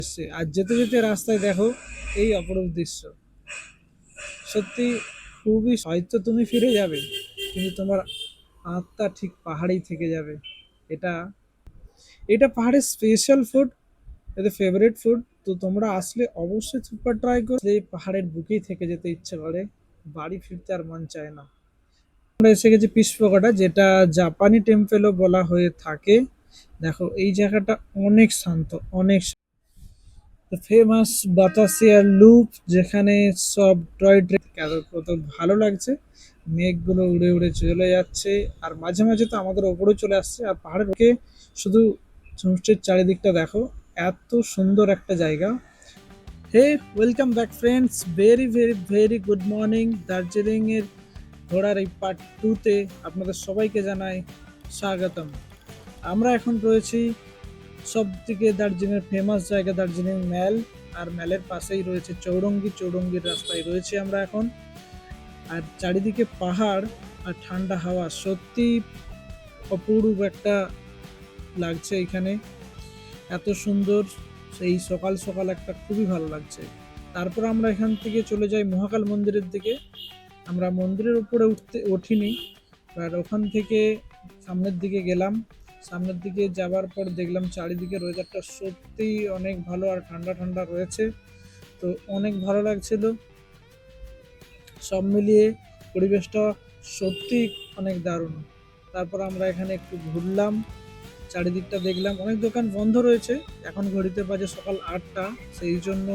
এসছে। আর যেতে যেতে রাস্তায় দেখো এই অপরূপ দৃশ্য। সত্যি খুবই, হয়তো তুমি ফিরে যাবে কিন্তু তোমার আত্মা ঠিক পাহাড়েই থেকে যাবে। এটা এটা পাহাড়ের স্পেশাল ফুড, এটা ফেভারিট ফুড। তো তোমরা আসলে অবশ্যই থুপা ট্রাই করো। এই পাহাড়ের বুকেই থেকে যেতে ইচ্ছে করে, বাড়ি ফিরতে আর মন চায় না। আমরা এসে গেছি পিসপোকাটা, যেটা জাপানি টেম্পেলও বলা হয়ে থাকে। দেখো এই জায়গাটা অনেক শান্ত, অনেক ফেমাস বাতাসিয়া লুপ, যেখানে সব টয় ট্রেন কত ভালো লাগছে। মেঘগুলো উড়ে উড়ে চলে যাচ্ছে আর মাঝে মাঝে তো আমাদের ওপরেও চলে আসছে। আর পাহাড়ের ওকে শুধু সমুদ্রের চারিদিকটা দেখো, এত সুন্দর একটা জায়গা। Hey, welcome back friends, very very very good morning. Darjeeling এর ঘোড়ার এই পার্ট 2-তে আপনাদের সবাইকে জানাই স্বাগতম। আমরা এখন রয়েছি সব থেকে দার্জিলিংয়ের ফেমাস জায়গা দার্জিলিং ম্যাল। আর ম্যালের পাশেই রয়েছে চৌরঙ্গি, চৌরঙ্গির রাস্তায় রয়েছে আমরা এখন। আর চারিদিকে পাহাড় আর ঠান্ডা হাওয়া, সত্যি অপূর্ব একটা লাগছে এখানে, এত সুন্দর। সেই সকাল সকাল একটা খুবই ভালো লাগছে। তারপর আমরা এখান থেকে চলে যাই মহাকাল মন্দিরের দিকে। আমরা মন্দিরের উপরে উঠিনি, আর ওখান থেকে সামনের দিকে গেলাম। সামনের দিকে যাবার পর দেখলাম চারিদিকে ওয়েদারটা সত্যি অনেক ভালো আর ঠান্ডা ঠান্ডা রয়েছে। তো অনেক ভালো লাগছিল সব মিলিয়ে, পরিবেশটা সত্যি অনেক দারুণ। তারপর আমরা এখানে একটু ঘুরলাম, চারিদিকটা দেখলাম। অনেক দোকান বন্ধ রয়েছে, এখন ঘড়িতে বাজে সকাল 8টা, সেই জন্য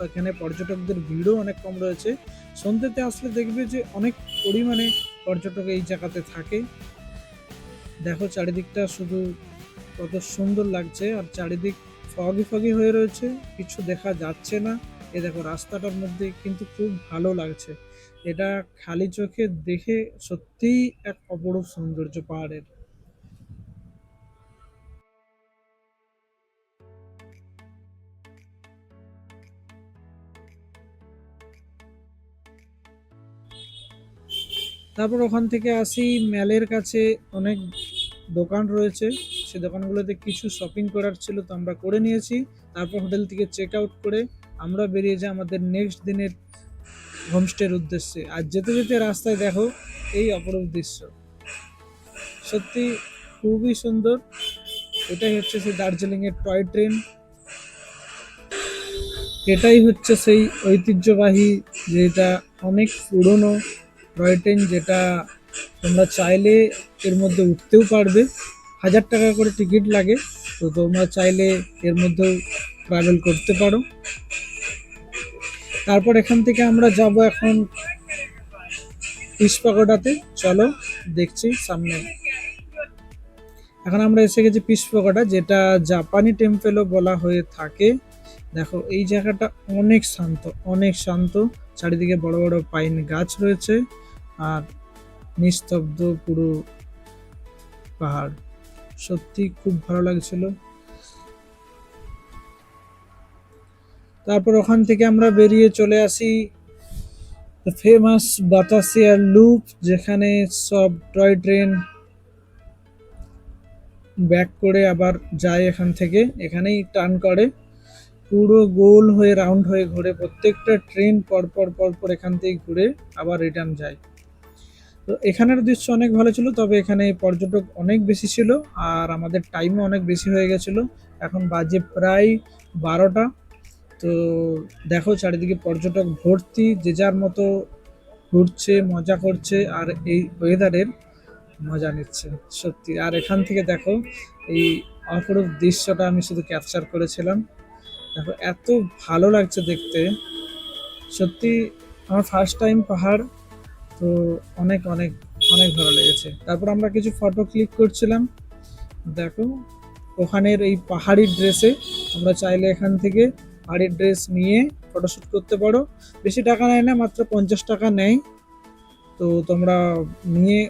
এখানে পর্যটকদের ভিড়ও অনেক কম রয়েছে। সন্ধ্যেতে আসলে দেখবে যে অনেক পরিমাণে পর্যটক এই জায়গাতে থাকে। দেখো চারিদিকটা শুধু কত সুন্দর লাগছে, আর চারিদিক ফগি ফগি হয়ে রয়েছে, কিছু দেখা যাচ্ছে না। এ দেখো রাস্তাটার মধ্যে কিন্তু খুব ভালো লাগছে। এটা খালি চোখে দেখে সত্যিই এক অপরূপ সৌন্দর্য পাহাড়ের। তারপর ওখান থেকে আসি ম্যালের কাছে, অনেক দোকান রয়েছে। সে দোকানগুলোতে কিছু শপিং করার ছিল, তো আমরা করে নিয়েছি। তারপর হোটেল থেকে চেক আউট করে আমরা বেরিয়ে যাই আমাদের নেক্সট দিনের হোমস্টের উদ্দেশ্যে। আর যেতে যেতে রাস্তায় দেখো এই অপরূপ দৃশ্য, সত্যি খুবই সুন্দর। এটাই হচ্ছে সেই দার্জিলিং এর টয় ট্রেন, এটাই হচ্ছে সেই ঐতিহ্যবাহী, যেটা অনেক পুরনো টয় ট্রেন, যেটা তোমরা চাইলে এর মধ্যে উঠতেও পারবে। 1000 টাকা করে টিকিট লাগে, তো তোমরা চাইলে এর মধ্যেও ট্রাভেল করতে পারো। তারপর এখান থেকে আমরা যাব এখন পিসপাগোডাতে। চলো দেখছি সামনে। এখন আমরা এসে গেছি পিসপাগোডা, যেটা জাপানি টেম্পেলও বলা হয়ে থাকে। দেখো এই জায়গাটা অনেক শান্ত, অনেক শান্ত। চারিদিকে বড় বড় পাইন গাছ রয়েছে আর নিস্তব্ধ পুরো পাহাড়, সত্যি খুব ভালো লাগছিল। তারপর ওখান থেকে আমরা বেরিয়ে চলে আসি ফেমাস বাতাসিয়া লুপ, যেখানে সব টয় ট্রেন ব্যাক করে আবার যায় এখান থেকে, এখানেই টার্ন করে, পুরো গোল হয়ে রাউন্ড হয়ে ঘুরে। প্রত্যেকটা ট্রেন পরপর পরপর এখান থেকে ঘুরে আবার রিটার্ন যায়। তো এখানের দৃশ্য অনেক ভালো ছিল, তবে এখানে পর্যটক অনেক বেশি ছিল আর আমাদের টাইমও অনেক বেশি হয়ে গেছিল। এখন বাজে প্রায় 12টা। তো দেখো চারিদিকে পর্যটক ভর্তি, যে যার মতো ঘুরছে, মজা করছে আর এই ওয়েদারের মজা নিচ্ছে সত্যি। আর এখান থেকে দেখো এই অপরূপ দৃশ্যটা আমি শুধু ক্যাপচার করেছিলাম। দেখো এত ভালো লাগছে দেখতে, সত্যি আমার ফার্স্ট টাইম পাহাড়। তো অনেক অনেক অনেক ভালো লেগেছে। তারপর আমরা কিছু ফটো ক্লিক করছিলাম। দেখো ওখানের এই পাহাড়ি ড্রেসে আমরা চাইলে এখান থেকে পাহাড়ি ড্রেস নিয়ে ফটোশ্যুট করতে পারো। বেশি টাকা নেয় না, মাত্র 50 টাকা নেয়। তো তোমরা নিয়ে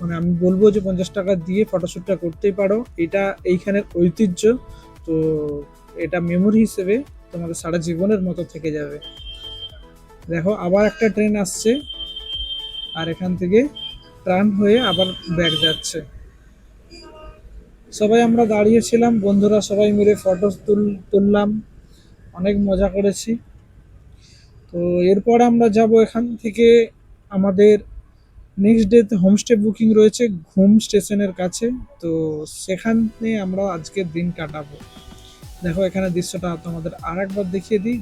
মানে আমি বলবো যে 50 টাকা দিয়ে ফটোশ্যুটটা করতেই পারো। এটা এইখানের ঐতিহ্য। তো এটা মেমোরি হিসেবে তোমাদের সারা জীবনের মতো থেকে যাবে। দেখো আবার একটা ট্রেন আসছে আর এখান থেকে টার্ন হয়ে আবার ব্যাক যাচ্ছে। সবাই আমরা দাঁড়িয়েছিলাম, বন্ধুরা সবাই মিলে ফটো তুললাম, অনেক মজা করেছি। তো এরপর আমরা যাব এখান থেকে আমাদের নেক্সট ডেতে হোমস্টে বুকিং রয়েছে ঘুম স্টেশনের কাছে। তো সেখানে আমরা আজকের দিন কাটাবো। দেখো এখানে দৃশ্যটা তোমাদের আর একবার দেখিয়ে দিই,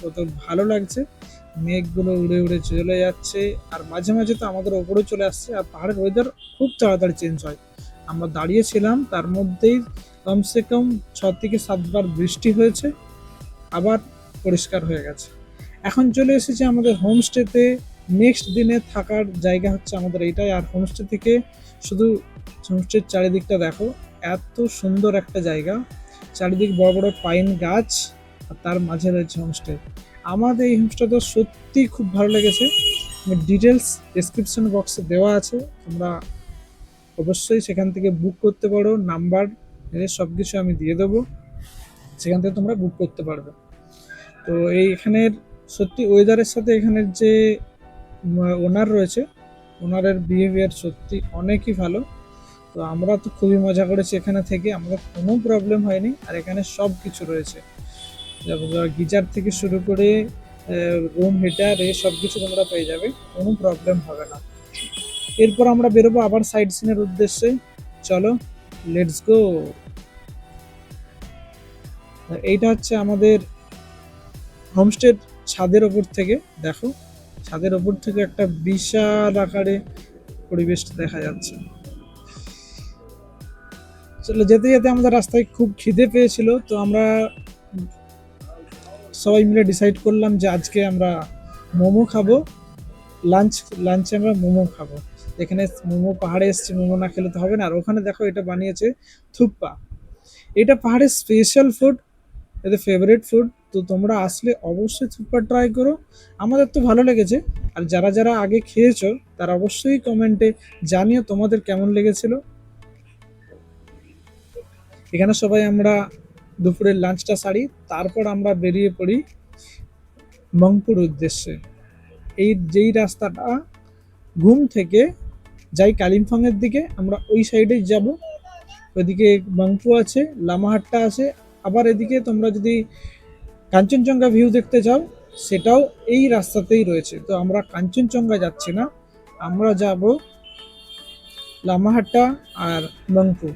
কত ভালো লাগছে। মেঘগুলো উড়ে উড়ে চলে যাচ্ছে, আর মাঝে মাঝে তো আমাদের ওপরে চলে আসছে, আর পাহাড়ের ওয়েদার খুব তাড়াতাড়ি চেঞ্জ হয়। আমরা দাঁড়িয়েছিলাম তার মধ্যেই কমসে কম 6 থেকে 7 বার বৃষ্টি হয়েছে, আবার পরিষ্কার হয়ে গেছে। এখন চলে এসেছে আমাদের হোমস্টেতে। নেক্সট দিনে থাকার জায়গা হচ্ছে আমাদের এইটাই। আর হোমস্টে থেকে শুধু হোমস্টের চারিদিকটা দেখো, এত সুন্দর একটা জায়গা। চারিদিক বড় বড় পাইন গাছ, আর তার মাঝে রয়েছে হোমস্টে। আমাদের এই হোমস্টেটা সত্যি খুব ভালো লেগেছে। ডিটেলস ডেসক্রিপশন বক্সে দেওয়া আছে, তোমরা অবশ্যই সেখান থেকে বুক করতে পারো। নাম্বার সব কিছু আমি দিয়ে দেবো, সেখান থেকে তোমরা বুক করতে পারবে। তো এখানের সত্যি ওয়েদারের সাথে এখানের যে ওনার রয়েছে, ওনারের বিহেভিয়ার সত্যি অনেকই ভালো। তো আমরা তো খুবই মজা করেছি এখানে থেকে, আমাদের কোনো প্রবলেম হয়নি। আর এখানে সব কিছু রয়েছে, গিজার থেকে শুরু করে রুম হিটার, এই সব কিছু তোমরা পেয়ে যাবে, কোনো প্রবলেম হবে না। এরপর আমরা বেরোবো আবার সাইড সিনের উদ্দেশ্যে। চলো, লেটস গো। এইটা হচ্ছে আমাদের হোমস্টের ছাদের ওপর থেকে। দেখো ছাদের ওপর থেকে একটা বিশাল আকারে পরিবেশটা দেখা যাচ্ছে। চলো, যেতে যেতে আমাদের রাস্তায় খুব খিদে পেয়েছিল, তো আমরা সবাই মিলে ডিসাইড করলাম যে আজকে আমরা মোমো খাবো। লাঞ্চে আমরা মোমো খাবো। এখানে মোমো, পাহাড়ে এসছি, মোমো না খেলে তো হবে না। আর ওখানে দেখো এটা বানিয়েছে থুপ্পা। এটা পাহাড়ের স্পেশাল ফুড, এদের ফেভারিট ফুড। তো তোমরা আসলে অবশ্যই থুপ্পা ট্রাই করো। আমাদের তো ভালো লেগেছে। আর যারা যারা আগে খেয়েছো তারা অবশ্যই কমেন্টে জানিও তোমাদের কেমন লেগেছিল। এখানে সবাই আমরা দুপুরের লাঞ্চটা সারি, তারপর আমরা বেরিয়ে পড়ি মংপুর উদ্দেশ্যে। এই যেই রাস্তাটা ঘুম থেকে যাই কালিম্পংয়ের দিকে, আমরা ওই সাইডেই যাব। ওইদিকে মংপু আছে, লামাহাট্টা আছে। আবার এদিকে তোমরা যদি কাঞ্চনজঙ্ঘা ভিউ দেখতে যাও, সেটাও এই রাস্তাতেই রয়েছে। তো আমরা কাঞ্চনজঙ্ঘা যাচ্ছি না, আমরা যাব লামাহাট্টা আর মংপু।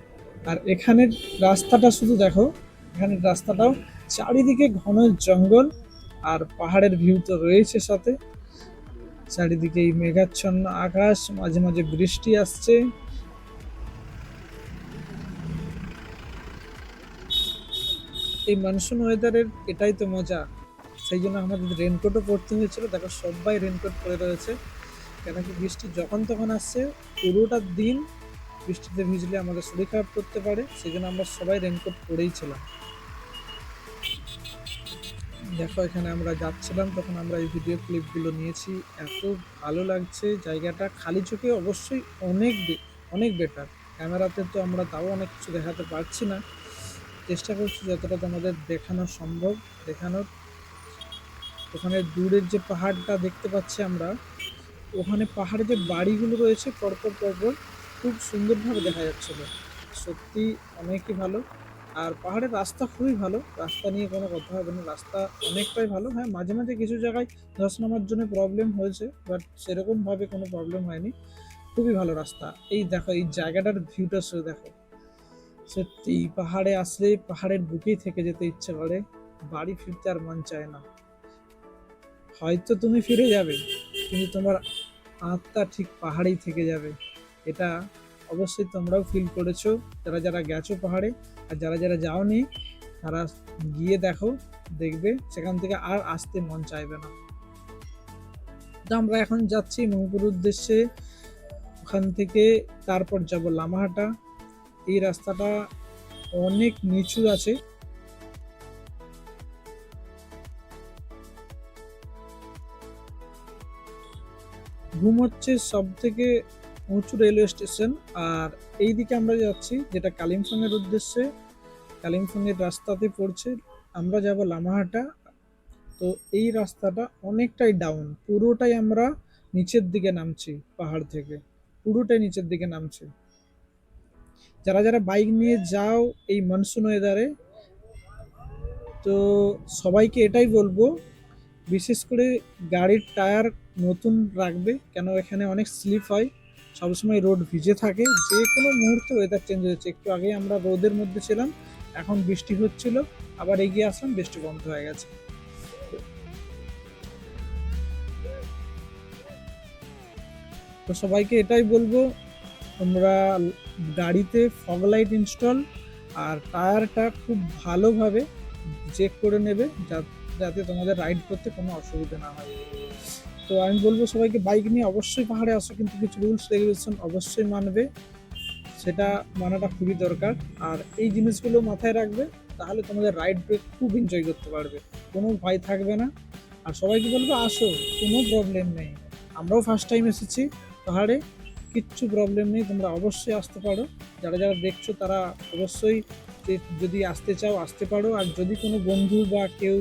আর এখানের রাস্তাটা শুধু দেখো, এখানের রাস্তাটাও চারিদিকে ঘন জঙ্গল, আর পাহাড়ের ভিউ তো রয়েছে সাথে। চারিদিকে এই মেঘাচ্ছন্ন আকাশ, মাঝে মাঝে বৃষ্টি আসছে। এই মনসুন ওয়েদারের এটাই তো মজা। সেই জন্য আমাদের রেনকোটও পরতে হয়েছিল। দেখো সবাই রেনকোট পরে রয়েছে, কেন কি বৃষ্টি যখন তখন আসছে। পুরোটা দিন বৃষ্টিতে ভিজলে আমাদের শরীর খারাপ করতে পারে, সেই জন্য আমরা সবাই রেনকোট পরেই ছিলাম। দেখো এখানে আমরা যাচ্ছিলাম, তখন আমরা এই ভিডিও ক্লিপগুলো নিয়েছি। এত ভালো লাগছে জায়গাটা, খালি চোখে অবশ্যই অনেক অনেক বেটার। ক্যামেরাতে তো আমরা তাও অনেক কিছু দেখাতে পারছি না, চেষ্টা করছি যতটা তোমাদের দেখানো সম্ভব দেখানোর। ওখানে দূরের যে পাহাড়টা দেখতে পাচ্ছি আমরা, ওখানে পাহাড়ে যে বাড়িগুলো রয়েছে পরপর পরপর, খুব সুন্দরভাবে দেখা যাচ্ছিল। সত্যি অনেকই ভালো। আর পাহাড়ের রাস্তা খুবই ভালো, রাস্তা নিয়ে কোনো কথা হবে না, রাস্তা অনেকটাই ভালো। হ্যাঁ, মাঝে মাঝে কিছু জায়গায় ধস নামার জন্য প্রবলেম হয়েছে, বাট সেরকমভাবে কোনো প্রবলেম হয়নি। খুবই ভালো রাস্তা। এই দেখো এই জায়গাটার ভিউটা শুধু দেখো, সত্যি পাহাড়ে আসলে পাহাড়ের বুকেই থেকে যেতে ইচ্ছে করে, বাড়ি ফিরতে আর মন চায় না। হয়তো তুমি ফিরে যাবে, কিন্তু তোমার আত্মা ঠিক পাহাড়েই থেকে যাবে। এটা অবশ্যই তোমরাও ফিল করেছো, যারা যারা গেছো পাহাড়ে। আর যারা যারা যাওনি, তারা গিয়ে দেখো, দেখবে সেখান থেকে আর আসতে মন চাইবে না। তো আমরা এখন যাচ্ছি মংপুর উদ্দেশ্যে। ওখান থেকে তারপর যাব লামাহাটা। এই রাস্তাটা অনেক নিচু আছে। ঘুম হচ্ছে সব থেকে উঁচু রেলওয়ে স্টেশন। আর এই দিকে আমরা যাচ্ছি যেটা কালিম্পং এর উদ্দেশ্যে, কালিম্পং এর রাস্তাতে পড়ছে। আমরা যাব লামাহাটা। তো এই রাস্তাটা অনেকটাই ডাউন, পুরোটাই আমরা নিচের দিকে নামছি পাহাড় থেকে, পুরোটাই নিচের দিকে নামছি। যারা যারা বাইক নিয়ে যাও এই মনসুন ওয়েদারে, তো সবাইকে এটাই বলবো, বিশেষ করে গাড়ির টায়ার নতুন রাখবে, কেন এখানে অনেক স্লিপ হয়, সবসময় রোড ভিজে থাকে, যে কোনো মুহূর্তে ওয়েদার চেঞ্জ হয়েছে। একটু আগে আমরা রোদের মধ্যে ছিলাম, এখন বৃষ্টি হচ্ছিল, আবার এগিয়ে আসলাম, বৃষ্টি বন্ধ হয়ে গেছে। তো সবাইকে এটাই বলবো, তোমরা গাড়িতে ফগ লাইট ইনস্টল আর টায়ারটা খুব ভালোভাবে চেক করে নেবে, যাতে তোমাদের রাইড করতে কোনো অসুবিধা না হয়। তো আমি বলবো সবাইকে বাইক নিয়ে অবশ্যই পাহাড়ে আসো, কিন্তু কিছু রুলস রেগুলেশন অবশ্যই মানবে, সেটা মানাটা খুবই দরকার। আর এই জিনিসগুলো মাথায় রাখবে, তাহলে তোমাদের রাইড খুব এনজয় করতে পারবে, কোনো ভয় থাকবে না। আর সবাইকে বলবো আসো, কোনো প্রবলেম নেই, আমরাও ফার্স্ট টাইম এসেছি পাহাড়ে, কিচ্ছু প্রবলেম নেই, তোমরা অবশ্যই আসতে পারো। যারা যারা দেখছো তারা অবশ্যই যদি আসতে চাও আসতে পারো, আর যদি কোনো বন্ধু বা কেউ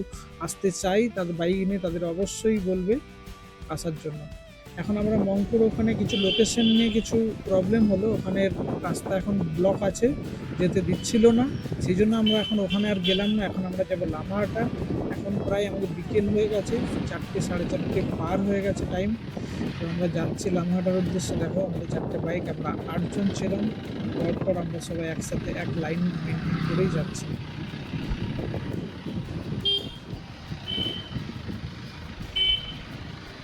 আসতে চাই তাদের বাইক নিয়ে, তাদের অবশ্যই বলবে আসার জন্য। এখন আমরা মংপুর ওখানে কিছু লোকেশন নিয়ে কিছু প্রবলেম হলো, ওখানের রাস্তা এখন ব্লক আছে, যেতে দিচ্ছিল না, সেই জন্য আমরা এখন ওখানে আর গেলাম না। এখন আমরা যাবো লামাহাটা। এখন প্রায় আমাদের বিকেল হয়ে গেছে, 4টে 4:30 পার হয়ে গেছে টাইম। তো আমরা যাচ্ছি লামাহাটার উদ্দেশ্যে। দেখো আমাদের 4টে বাইক, আমরা 8জন ছিলাম, পরপর আমরা সবাই একসাথে এক লাইন মেনটেন করেই যাচ্ছি।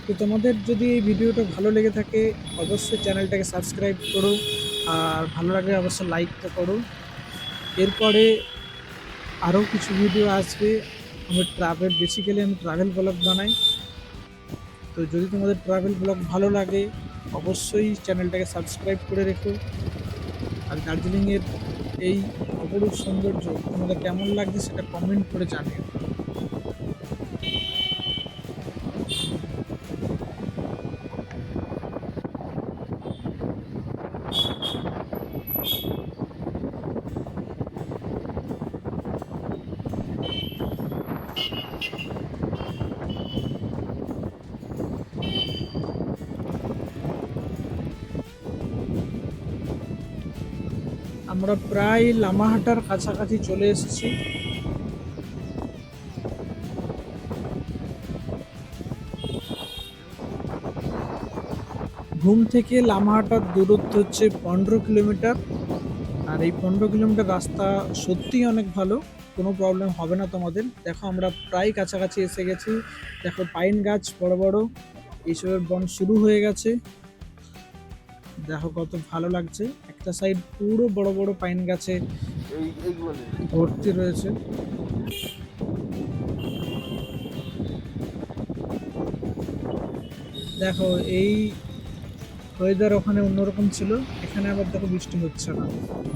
তো তোমাদের যদি এই ভিডিওটা ভালো লেগে থাকে অবশ্যই চ্যানেলটাকে সাবস্ক্রাইব করো, আর ভালো লাগলে অবশ্যই লাইকটা করো। এরপরে আরও কিছু ভিডিও আসবে, বেসিক্যালি আমি ট্রাভেল ব্লগ বানাই। তো যদি তোমাদের ট্রাভেল ব্লগ ভালো লাগে অবশ্যই চ্যানেলটাকে সাবস্ক্রাইব করে রেখো। আর দার্জিলিংয়ের এই অপরূপ সৌন্দর্য তোমাদের কেমন লাগছে সেটা কমেন্ট করে জানিও। আমরা প্রায় লামাহাটার কাছাকাছি চলে এসেছি। ঘুম থেকে লামাহাটার দূরত্ব হচ্ছে 15 কিলোমিটার। আর এই 15 কিলোমিটার রাস্তা সত্যিই অনেক ভালো, কোনো প্রবলেম হবে না তোমাদের। দেখো আমরা প্রায় কাছাকাছি এসে গেছি, দেখো পাইন গাছ বড় বড় এইসবের বন শুরু হয়ে গেছে, দেখো কত ভালো লাগছে। একটা সাইড পুরো বড় বড় পাইন গাছে ভর্তি রয়েছে। দেখো এই ওয়েদার ওখানে অন্যরকম ছিল, এখানে আবার দেখো বৃষ্টি হচ্ছে না,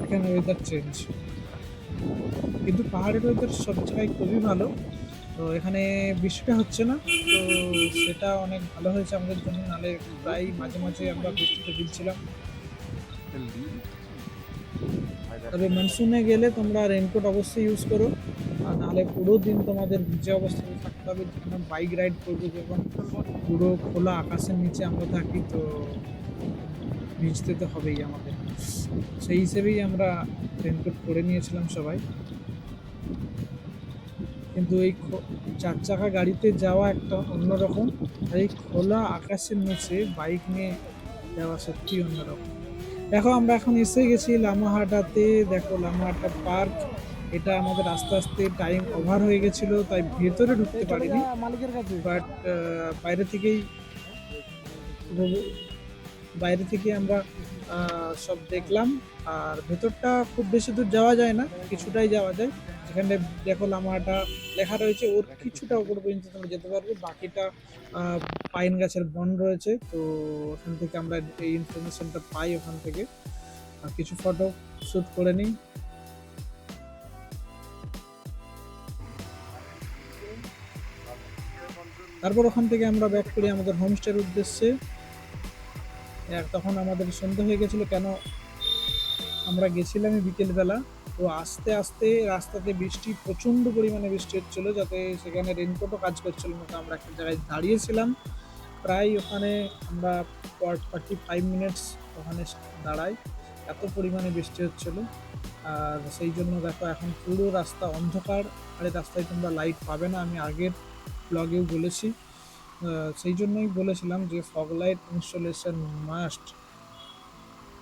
এখানে ওয়েদার চেঞ্জ। কিন্তু পাহাড়ের ওয়েদার সব জায়গায় খুবই ভালো, তো এখানে বৃষ্টিটা হচ্ছে না, তো সেটা অনেক ভালো হয়েছে আমাদের জন্য, নাহলে প্রায় মাঝে মাঝে আমরা বৃষ্টিতে ভিজছিলাম। তবে মনসুনে গেলে তোমরা রেনকোট অবশ্যই ইউজ করো, আর নাহলে পুরো দিন তোমাদের ভিজে অবস্থায় থাকতে হবে, যখন বাইক রাইড করবো, যখন পুরো খোলা আকাশের নিচে আমরা থাকি, তো ভিজতে তো হবেই আমাদের। সেই হিসেবেই আমরা রেনকোট করে নিয়েছিলাম সবাই। কিন্তু এই 4 চাকা গাড়িতে যাওয়া একটা অন্যরকম, আর এই খোলা আকাশের নিচে বাইক নিয়ে যাওয়া সত্যি অন্যরকম। দেখো আমরা এখন এসে গেছি লামাহাটাতে, দেখো লামাহাটা পার্ক। এটা আমাদের আস্তে আস্তে টাইম ওভার হয়ে গেছিলো, তাই ভেতরে ঢুকতে পারিনি, বাট বাইরে থেকে আমরা সব দেখলাম। আর ভেতরটা খুব বেশি দূর যাওয়া যায় না, কিছুটাই যাওয়া যায়, যেখানে দেখো লামাটা লেখা রয়েছে, ওর কিছুটা উপর পর্যন্ত তোমরা যেতে পারবে, বাকিটা পাইন গাছের বন রয়েছে। তো ওখান থেকে আমরা এই ইনফরমেশনটা পাই, ওখান থেকে আর কিছু ফটো শ্যুট করে নিই। তারপর ওখান থেকে আমরা ব্যাক করি আমাদের হোমস্টের উদ্দেশ্যে। তখন আমাদের সন্ধ্যা হয়ে গেছিলো, কেন আমরা গেছিলামই বিকেলবেলা। তো আস্তে আস্তে রাস্তাতে বৃষ্টি, প্রচণ্ড পরিমাণে বৃষ্টি হচ্ছিলো, যাতে সেখানে রেনকোটও কাজ করছিল না। তো আমরা একটা জায়গায় দাঁড়িয়েছিলাম, প্রায় ওখানে আমরা 45 মিনিটস ওখানে দাঁড়াই। এত পরিমাণে বৃষ্টি হচ্ছিল। আর সেই জন্য দেখো এখন পুরো রাস্তা অন্ধকার, আর এই রাস্তায় তোমরা লাইট পাবে না, আমি আগের ব্লগেও বলেছি। সেই জন্যই বলেছিলাম যে ফগ লাইট ইনস্টলেশন মাস্ট।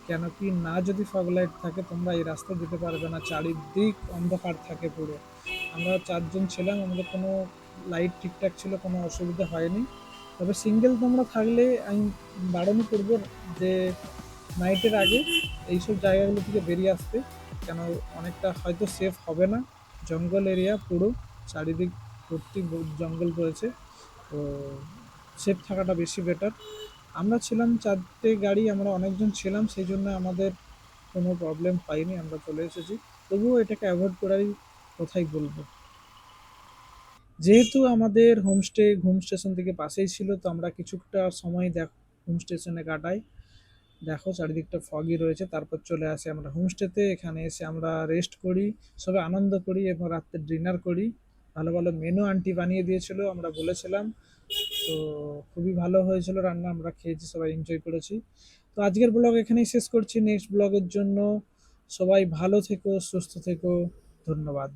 কেন কি না, যদি ফগ লাইট থাকে তোমরা এই রাস্তায় যেতে পারবে না, চারিদিক অন্ধকার থাকে পুরো। আমরা চারজন ছিলাম, আমাদের কোনো লাইট ঠিকঠাক ছিল, কোনো অসুবিধা হয়নি। তবে সিঙ্গেল তোমরা থাকলে আমি বারণ করব যে নাইটের আগে এইসব জায়গাগুলো থেকে বেরিয়ে আসতে। কেন অনেকটা হয়তো সেফ হবে না, জঙ্গল এরিয়া পুরো, চারিদিক ভর্তি জঙ্গল রয়েছে। তো সেফ থাকাটা বেশি বেটার। আমরা ছিলাম চারটে গাড়ি, আমরা অনেকজন ছিলাম, সেই জন্য আমাদের কোনো প্রবলেম হয়নি, আমরা চলে এসেছি। তবুও এটাকে অ্যাভয়েড করারই কথাই বলবো। যেহেতু আমাদের হোমস্টে ঘুম স্টেশন থেকে পাশেই ছিল, তো আমরা কিছুটা সময় হোম স্টেশনে কাটাই। দেখো চারিদিকটা ফগই রয়েছে, তারপর চলে আসি আমরা হোমস্টেতে। এখানে এসে আমরা রেস্ট করি, সবাই আনন্দ করি এবং রাত্রে ডিনার করি। ভালো ভালো মেনু আন্টি বানিয়ে দিয়েছিল, আমরা বলেছিলাম। তো খুবই ভালো হয়েছিল রান্না, আমরা খেয়েছি, সবাই এনজয় করেছি। তো আজকের ব্লগ এখানেই শেষ করছি। নেক্সট ব্লগের জন্য সবাই ভালো থেকো, সুস্থ থেকো। ধন্যবাদ।